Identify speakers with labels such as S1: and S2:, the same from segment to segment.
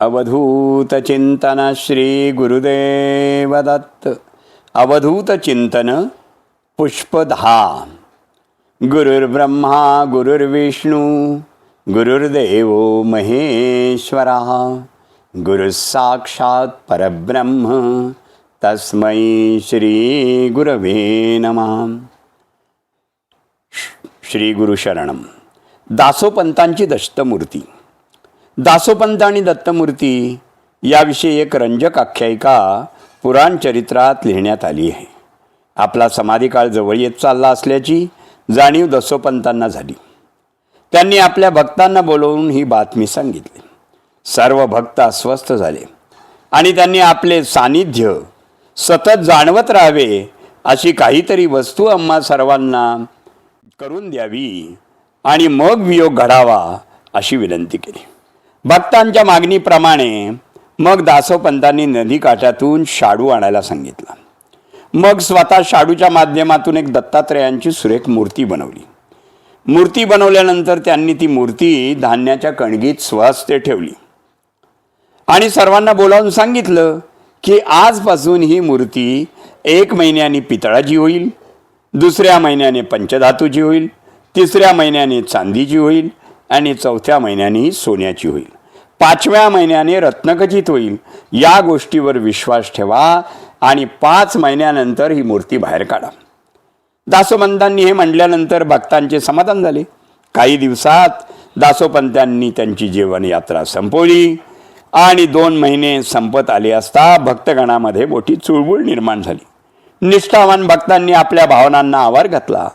S1: अवधूत चिंतन श्री गुरुदेव दत्त। अवधूत चिंतन पुष्प 10। गुरुर्ब्रह्मा गुरुर्विष्णू गुरुर्देव महेश्वरा। गुरुः साक्षात् परब्रह्म तस्मै श्री गुरवे नमः। श्री गुरु शरणम। दासोपंतांची दत्तमूर्ती। दासोपंत आणि दत्तमूर्ती याविषयी एक रंजक आख्यायिका पुराण चरित्रात लिहिण्यात आली आहे। आपला समाधिकाळ जवळ येत चालला असल्याची जाणीव दासोपंतांना झाली। त्यांनी आपल्या भक्तांना बोलवून ही बातमी सांगितली। सर्व भक्त अस्वस्थ झाले आणि त्यांनी आपले सानिध्य सतत जाणवत राहावे अशी काहीतरी वस्तू आम्हा सर्वांना करून द्यावी आणि मग वियोग घडावा अशी विनंती केली। भक्तांच्या मागणीप्रमाणे मग दासोपंतांनी नदीकाठातून शाडू आणायला सांगितला। मग स्वतः शाडूच्या माध्यमातून एक दत्तात्रयांची सुरेख मूर्ती बनवली। मूर्ती बनवल्यानंतर त्यांनी ती मूर्ती धान्याच्या कणगीत स्वहस्ते ठेवली आणि सर्वांना बोलावून सांगितलं की आजपासून ही मूर्ती 1 महिन्याने पितळाची होईल, 2ऱ्या महिन्याने पंचधातूची होईल, 3ऱ्या महिन्याने चांदीची होईल आणि 4थ्या महिन्याने सोन्याची होईल, 5व्या महिन्याने रत्नखचित होईल। या गोष्टीवर विश्वास ठेवा आणि 5 महिन्यानंतर ही मूर्ती बाहेर काढा। दासोपंतांनी हे म्हटल्यानंतर भक्तांचे समाधान झाले। काही दिवसात दासोपंतांनी त्यांची जीवन यात्रा संपवली आणि 2 महिने संपत आले असता भक्तगणामध्ये मोठी चुळबुळ निर्माण झाली। निष्ठावान भक्तांनी आपल्या भावनांना आवार घातला,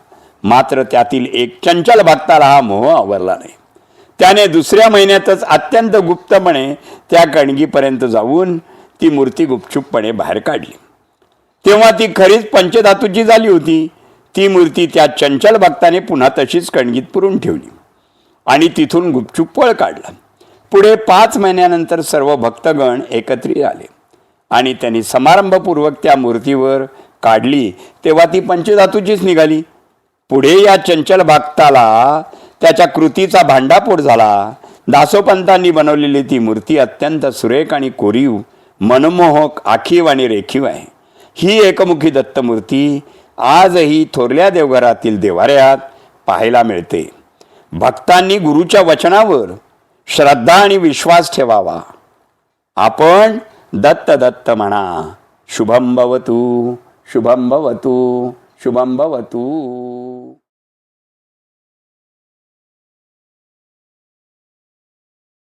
S1: मात्र त्यातील एक चंचल भक्ताला हा मोह आवरला नाही। त्याने 2ऱ्या महिन्यातच अत्यंत गुप्तपणे त्या कणगीपर्यंत जाऊन ती मूर्ती गुपचूपपणे बाहेर काढली। तेव्हा ती खरीच पंचधातूची झाली होती। ती मूर्ती त्या चंचल भक्ताने पुन्हा तशीच कणगीत पुरून ठेवली आणि तिथून गुपचूप पळ काढला। पुढे 5 महिन्यानंतर सर्व भक्तगण एकत्रित आले आणि त्यांनी समारंभपूर्वक त्या मूर्तीवर काढली तेव्हा ती पंचधातूचीच निघाली। पुढे या चंचल भक्ताला त्याच्या कृतीचा भांडाफोड झाला। दासोपंतांनी बनवलेली ती मूर्ती अत्यंत सुरेख आणि कोरीव, मनमोहक, आखीव आणि रेखीव आहे। ही एकमुखी दत्तमूर्ती आजही थोरल्या देवघरातील देवाऱ्यात पाहायला मिळते। भक्तांनी गुरुच्या वचनावर श्रद्धा आणि विश्वास ठेवावा। आपण दत्त दत्त म्हणा। शुभम भवतु, शुभम भवतु, शुभम भवतु।